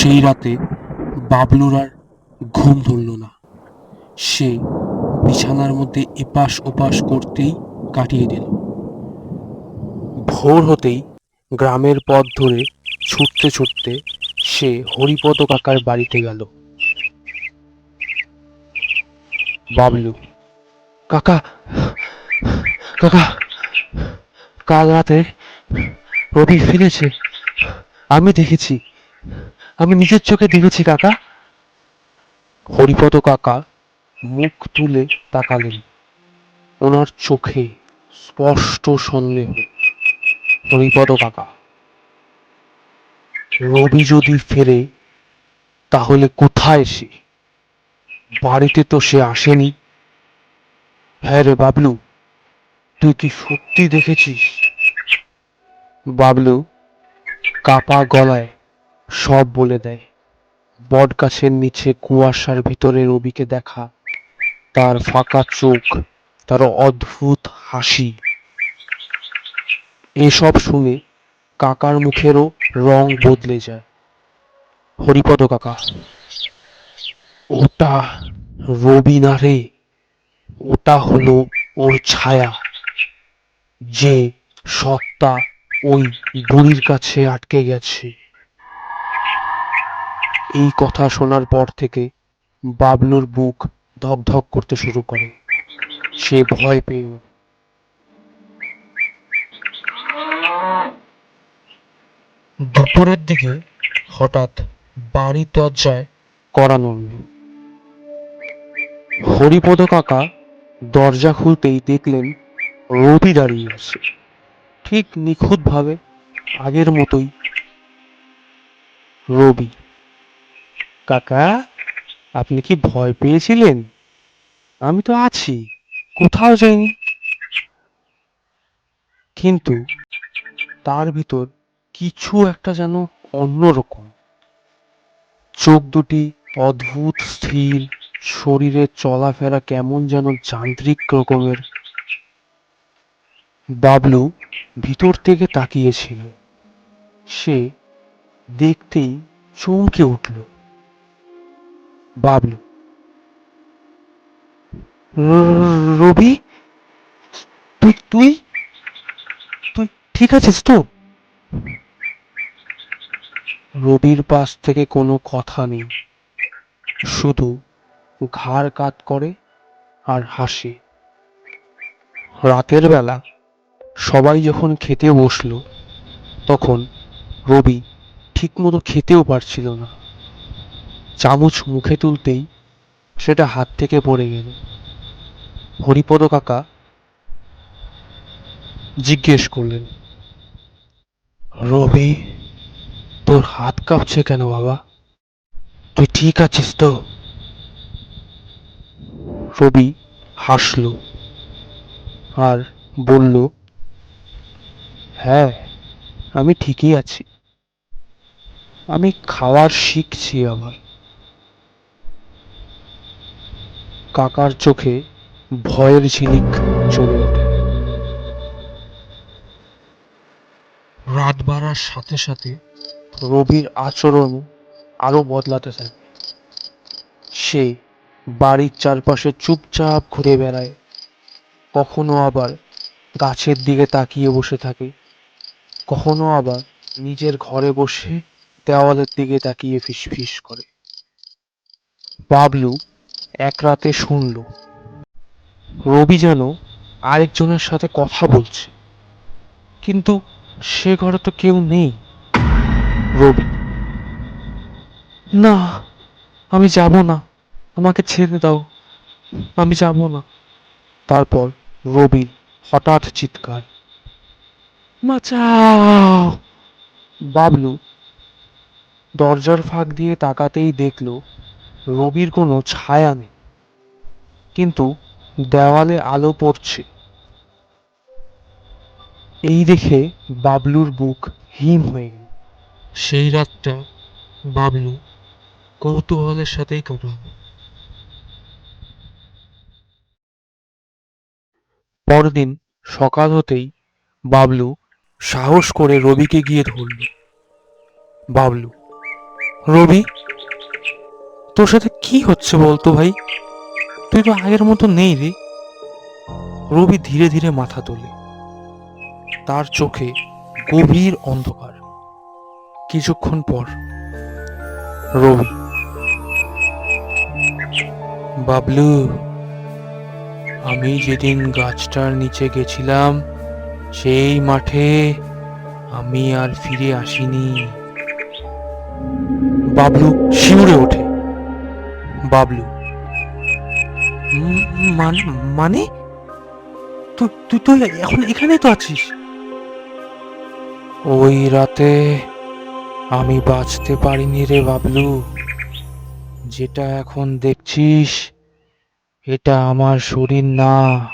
সেই রাতে বাবলুর আর ঘুম ধরল না। সে বিছানার মধ্যে এপাশ ওপাশ করতেই কাটিয়ে দিল। ভোর হতেই গ্রামের পথ ধরে ছুটতে ছুটতে সে হরিপদ কাকার বাড়িতে গেল। বাবলু: কাকা, কাকা, কাল রাতে রবি ফিরেছে। আমি দেখেছি, আমি নিজের চোখে দেখেছি কাকা। হরিপদ কাকা মুখ তুলে তাকালেন। ওনার চোখে স্পষ্ট সন্দেহ। হরিপদ কাকা: রবি যদি ফেরে তাহলে কোথায় সে? বাড়িতে তো সে আসেনি। হ্যাঁ রে বাবলু, তুই কি সত্যি দেখেছিস? বাবলু কাপা গলায় সব বলে দেয়। বট গাছের নিচে কুয়াশার ভিতরে রবিকে দেখা, তার ফাঁকা চোখ, তার অদ্ভুত হাসি। এসব শুনে কাকার মুখেরও রং বদলে যায়। হরিপদ কাকা: ওটা রবি না রে, ওটা হলো ওর ছায়া, যে সত্তা ওই বুড়ির কাছে আটকে গেছে। এই কথা শোনার পর থেকে বাবলুর বুক ধক ধক করতে শুরু করে। সে ভয় পেয়ে দুপুরের দিকে হঠাৎ বাড়ির দরজায় কড়া নড়ল। হরিপদ কাকা দরজা খুলতেই দেখলেন রবি দাঁড়িয়ে আছে, ঠিক নিখুঁত ভাবে আগের মতোই। রবি: কাকা, আপনি কি ভয় পেয়েছিলেন? আমি তো আছি, কোথাও যাইনি। কিন্তু তার ভিতর কিছু একটা যেন অন্যরকম। চোখ দুটি অদ্ভুত স্থির, শরীরের চলাফেরা কেমন যেন যান্ত্রিক রকমের। বাবলু ভিতর থেকে তাকিয়েছিল। সে দেখতেই চমকে উঠল। বাবলু: রবি, তুই তুই তুই ঠিক আছিস তো? রবির পাশ থেকে কোনো কথা নেই, শুধু ঘাড় কাত করে আর হাসে। রাতের বেলা সবাই যখন খেতে বসলো, তখন রবি ঠিকমতো খেতেও পারছিল না। চামচ মুখে তুলতেই সেটা হাত থেকে পড়ে গেল। হরিপদ কাকা জিজ্ঞেস করলেন: রবি, তোর হাত কাঁপছে কেন বাবা? তুই ঠিক আছিস তো? রবি হাসল আর বলল: হ্যাঁ, আমি ঠিকই আছি। আমি খাওয়ার শিখছি আবার। কাকার চোখে ভয়ের ঝিলিক চলে ওঠে। রাত বাড়ার সাথে সাথে রবির আচরণ আরো বদলাতে থাকে। সে বাড়ির চারপাশে চুপচাপ ঘুরে বেড়ায়, কখনো আবার গাছের দিকে তাকিয়ে বসে থাকে, কখনো আবার নিজের ঘরে বসে দেওয়ালের দিকে তাকিয়ে ফিসফিস করে। বাবলু এক রাতে শুনল রবি যেন আরেকজনের সাথে কথা বলছে, কিন্তু সে ঘরে তো কেউ নেই। রবি: না, আমি যাব না, আমাকে ছেড়ে দাও, আমি যাব না। তারপর রবির হঠাৎ চিৎকার, বাঁচাও! বাবলু দরজার ফাঁক দিয়ে তাকাতেই দেখল রবির কোনো ছায়া নেই, কিন্তু দেওয়ালে আলো পড়ছে। এই দেখে বাবলুর বুক হিম হয়ে গেল। সেই রাতটা বাবলু কৌতূহলের সাথেই কাটাল। পরদিন সকাল হতেই বাবলু সাহস করে রবিকে গিয়ে ধরল। বাবলু: রবি, তোর সাথে কি হচ্ছে বলতো ভাই? তুই তো আগের মতো নেই রে। রবি ধীরে ধীরে মাথা তোলে। তার চোখে গভীর অন্ধকার। কিছুক্ষণ পর রবি, বাবলু, আমি যেদিন গাছটার নিচে গেছিলাম সেই মাঠে আমি আর ফিরে আসিনি। বাবলু শিউরে ওঠে। বাবলু, "উম, মানে মানে তুই তুই তুই এখন এখানেই তো আছিস?" ওই রাতে আমি বাঁচতে পারিনি রে বাবলু। যেটা এখন দেখছিস এটা আমার শরীর না,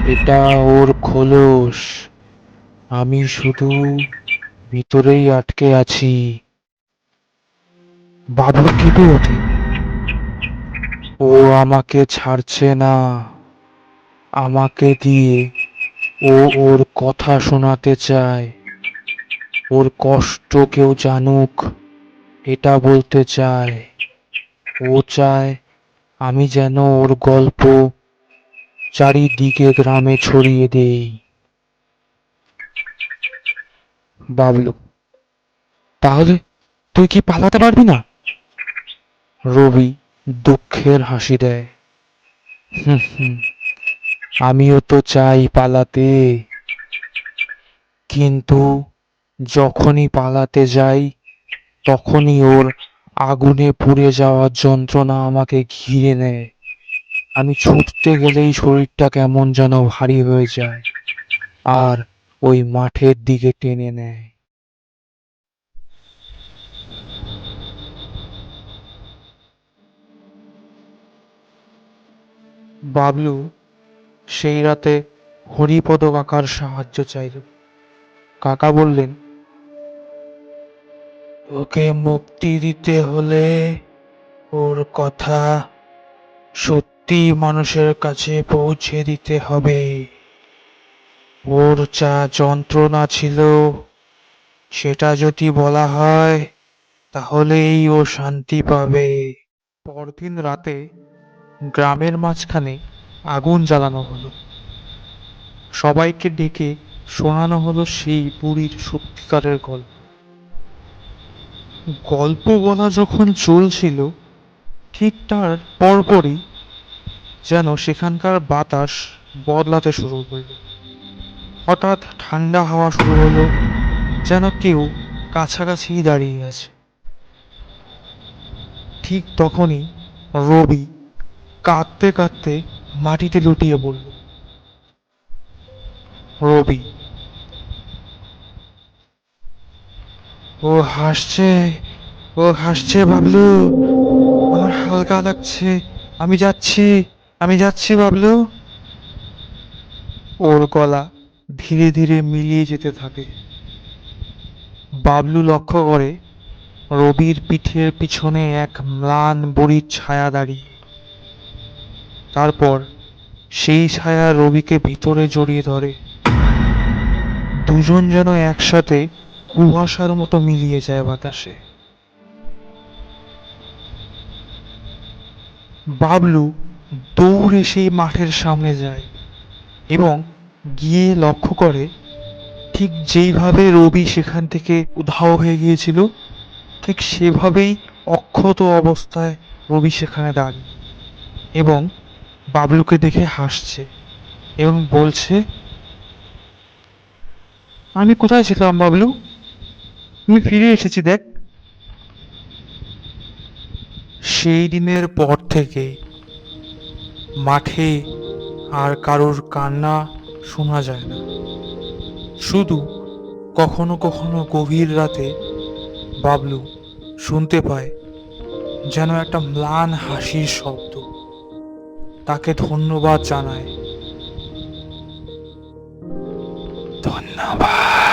এটা ওর খোলস। আমি শুধু ভিতরেই আটকে আছি। বাবলু কেঁপে ওঠে। ও আমাকে ছাড়ছে না। আমাকে দিয়ে ও ওর কথা শোনাতে চায়। ওর কষ্ট কেউ জানুক এটা বলতে চায়। ও চায় আমি যেন ওর গল্প চারিদিকে গ্রামে ছড়িয়ে দেই। বাবলু, তাহলে তুই কি পালাতে পারবি না? রবি দুঃখের হাসি দেয়। হুম হুম, আমিও তো চাই পালাতে, কিন্তু যখনই পালাতে যাই তখনই ওর আগুনে পুড়ে যাওয়ার যন্ত্রণা আমাকে ঘিরে নেয়। আমি ছুটতে গেলেই শরীরটা কেমন যেন ভারী হয়ে যায় আর ওই মাঠের দিকে টেনে নেয়। বাবলু সেই রাতে হরিপদ কাকার সাহায্য চাইল। কাকা বললেন, ওকে মুক্তি দিতে হলে ওর কথা সত্যি মানুষের কাছে পৌঁছে দিতে হবে। ওর যা যন্ত্রণা ছিল সেটা যদি বলা হয় তাহলেই ও শান্তি পাবে। পরদিন রাতে গ্রামের মাঝখানে আগুন জ্বালানো হলো। সবাইকে ডেকে শোনানো হলো সেই বুড়ির সত্যিকারের গল্প। গল্প বলা যখন চলছিল ঠিক তার পরপরই যেন সেখানকার বাতাস বদলাতে শুরু করলো। হঠাৎ ঠান্ডা হাওয়া শুরু হলো, যেন কেউ কাছাকাছি দাঁড়িয়ে আছে। ঠিক তখনই রবি কাঁদতে কাঁদতে মাটিতে লুটিয়ে পড়ল। রবি, ও হাসছে, ও হাসছে বাবলু, আমার হালকা লাগছে, আমি যাচ্ছি, আমি যাচ্ছি বাবলু। ওর গলা ধীরে ধীরে মিলিয়ে যেতে থাকে। বাবলু লক্ষ্য করে রবির পিঠের পিছনে এক ম্লান বুড়ির ছায়া দাঁড়িয়ে। তারপর সেই ছায়া রবিকে ভিতরে জড়িয়ে ধরে। দুজন যেন একসাথে কুয়াশার মতো মিলিয়ে যায় বাতাসে। বাবলু দৌড়ে সেই মাঠের সামনে যায় এবং গিয়ে লক্ষ্য করে ঠিক যেইভাবে রবি সেখান থেকে উধাও হয়ে গিয়েছিল ঠিক সেভাবেই অক্ষত অবস্থায় রবি সেখানে দাঁড়িয়ে এবং বাবলুকে দেখে হাসছে এবং বলছে, আমি কোথায় ছিলাম বাবলু, আমি ফিরে এসেছি দেখ। সেই দিনের পর থেকে মাঠে আর কারোর কান্না শোনা যায় না। শুধু কখনো কখনো গভীর রাতে বাবলু শুনতে পায় যেন একটা ম্লান হাসির শব্দ। তাকে ধন্যবাদ জানায়। ধন্যবাদ।